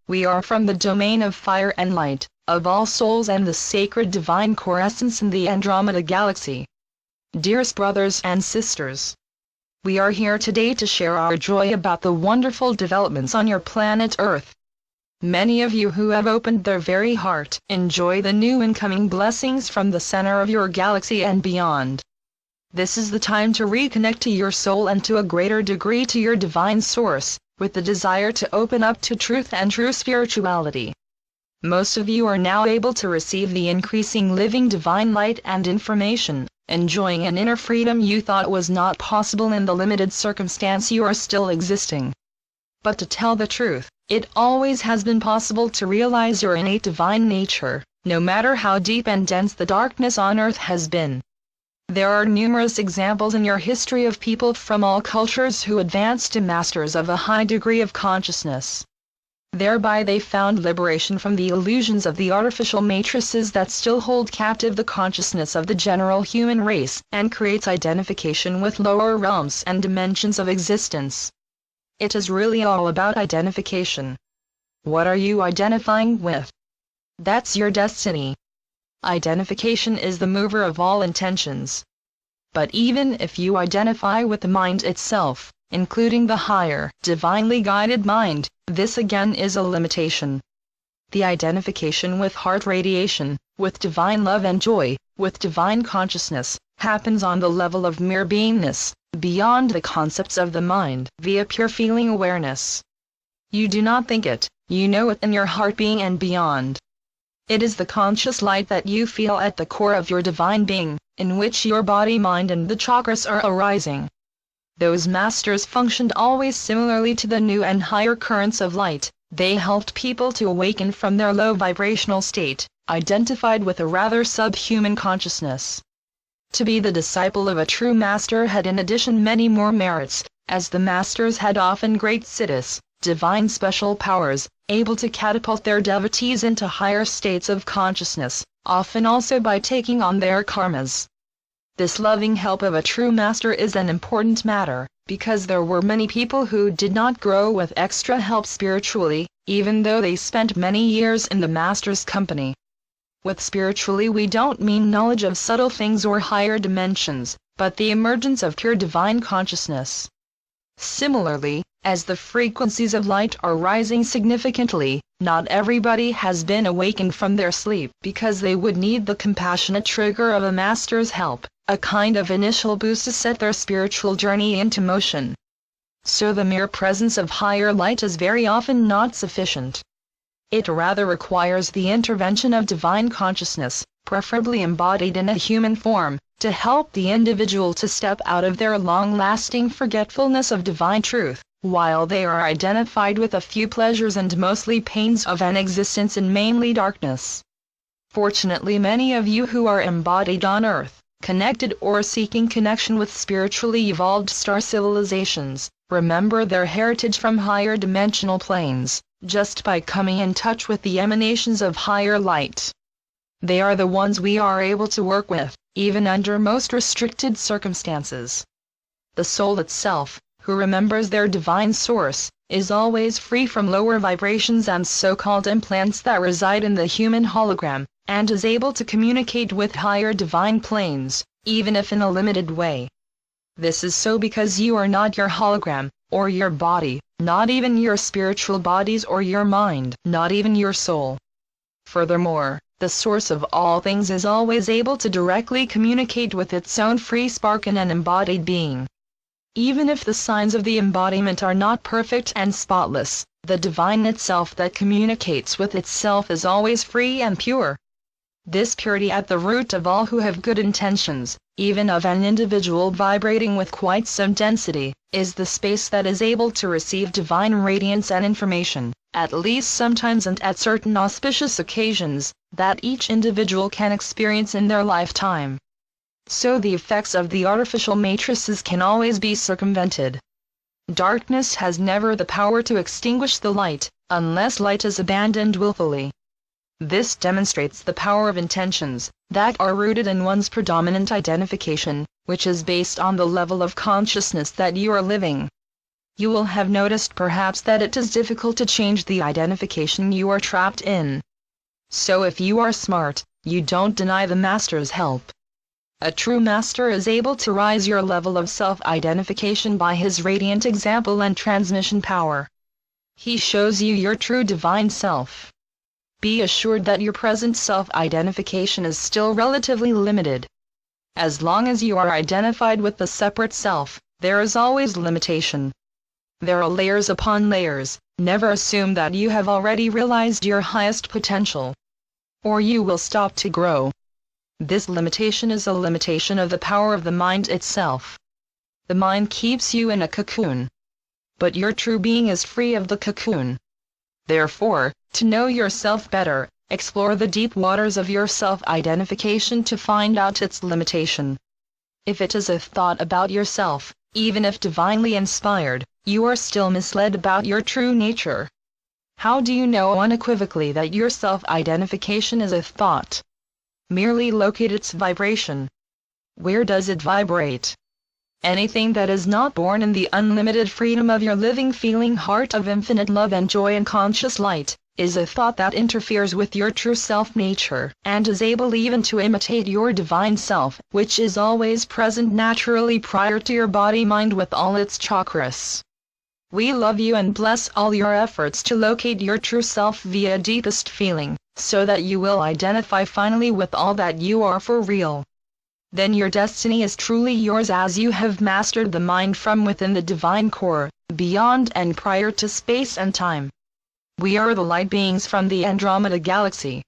we are from the domain of fire and light, of all souls and the sacred divine core essence in the Andromeda Galaxy. Dearest brothers and sisters, we are here today to share our joy about the wonderful developments on your planet Earth. Many of you who have opened their very heart enjoy the new incoming blessings from the center of your galaxy and beyond. This is the time to reconnect to your soul and to a greater degree to your divine source, with the desire to open up to truth and true spirituality. Most of you are now able to receive the increasing living divine light and information, enjoying an inner freedom you thought was not possible in the limited circumstance you are still existing. But to tell the truth, it always has been possible to realize your innate divine nature, no matter how deep and dense the darkness on earth has been. There are numerous examples in your history of people from all cultures who advanced to masters of a high degree of consciousness. Thereby they found liberation from the illusions of the artificial matrices that still hold captive the consciousness of the general human race and creates identification with lower realms and dimensions of existence. It is really all about identification. What are you identifying with? That's your destiny. Identification is the mover of all intentions. But even if you identify with the mind itself, including the higher, divinely guided mind, this again is a limitation. The identification with heart radiation, with divine love and joy, with divine consciousness, happens on the level of mere beingness, beyond the concepts of the mind, via pure feeling awareness. You do not think it, you know it in your heart being and beyond. It is the conscious light that you feel at the core of your divine being, in which your body, mind and the chakras are arising. Those masters functioned always similarly to the new and higher currents of light. They helped people to awaken from their low vibrational state, identified with a rather subhuman consciousness. To be the disciple of a true master had in addition many more merits, as the masters had often great siddhis, divine special powers, able to catapult their devotees into higher states of consciousness, often also by taking on their karmas. This loving help of a true master is an important matter, because there were many people who did not grow with extra help spiritually, even though they spent many years in the master's company. With spiritually we don't mean knowledge of subtle things or higher dimensions, but the emergence of pure divine consciousness. Similarly, as the frequencies of light are rising significantly, not everybody has been awakened from their sleep because they would need the compassionate trigger of a master's help, a kind of initial boost to set their spiritual journey into motion. So the mere presence of higher light is very often not sufficient. It rather requires the intervention of divine consciousness, preferably embodied in a human form, to help the individual to step out of their long-lasting forgetfulness of divine truth, while they are identified with a few pleasures and mostly pains of an existence in mainly darkness. Fortunately, many of you who are embodied on Earth, connected or seeking connection with spiritually evolved star civilizations, remember their heritage from higher dimensional planes, just by coming in touch with the emanations of higher light. They are the ones we are able to work with, even under most restricted circumstances. The soul itself, who remembers their divine source, is always free from lower vibrations and so-called implants that reside in the human hologram, and is able to communicate with higher divine planes, even if in a limited way. This is so because you are not your hologram, or your body, not even your spiritual bodies or your mind, not even your soul. Furthermore, the source of all things is always able to directly communicate with its own free spark in an embodied being. Even if the signs of the embodiment are not perfect and spotless, the divine itself that communicates with itself is always free and pure. This purity at the root of all who have good intentions, even of an individual vibrating with quite some density, is the space that is able to receive divine radiance and information, at least sometimes and at certain auspicious occasions, that each individual can experience in their lifetime. So the effects of the artificial matrices can always be circumvented. Darkness has never the power to extinguish the light, unless light is abandoned willfully. This demonstrates the power of intentions, that are rooted in one's predominant identification, which is based on the level of consciousness that you are living. You will have noticed perhaps that it is difficult to change the identification you are trapped in. So if you are smart, you don't deny the master's help. A true master is able to raise your level of self-identification by his radiant example and transmission power. He shows you your true divine self. Be assured that your present self-identification is still relatively limited. As long as you are identified with the separate self, there is always limitation. There are layers upon layers. Never assume that you have already realized your highest potential, or you will stop to grow. This limitation is a limitation of the power of the mind itself. The mind keeps you in a cocoon, but your true being is free of the cocoon. Therefore, to know yourself better, explore the deep waters of your self-identification to find out its limitation. If it is a thought about yourself, even if divinely inspired, you are still misled about your true nature. How do you know unequivocally that your self-identification is a thought? Merely locate its vibration. Where does it vibrate? Anything that is not born in the unlimited freedom of your living feeling heart of infinite love and joy and conscious light, is a thought that interferes with your true self-nature, and is able even to imitate your divine self, which is always present naturally prior to your body-mind with all its chakras. We love you and bless all your efforts to locate your true self via deepest feeling, so that you will identify finally with all that you are for real. Then your destiny is truly yours as you have mastered the mind from within the divine core, beyond and prior to space and time. We are the light beings from the Andromeda Galaxy.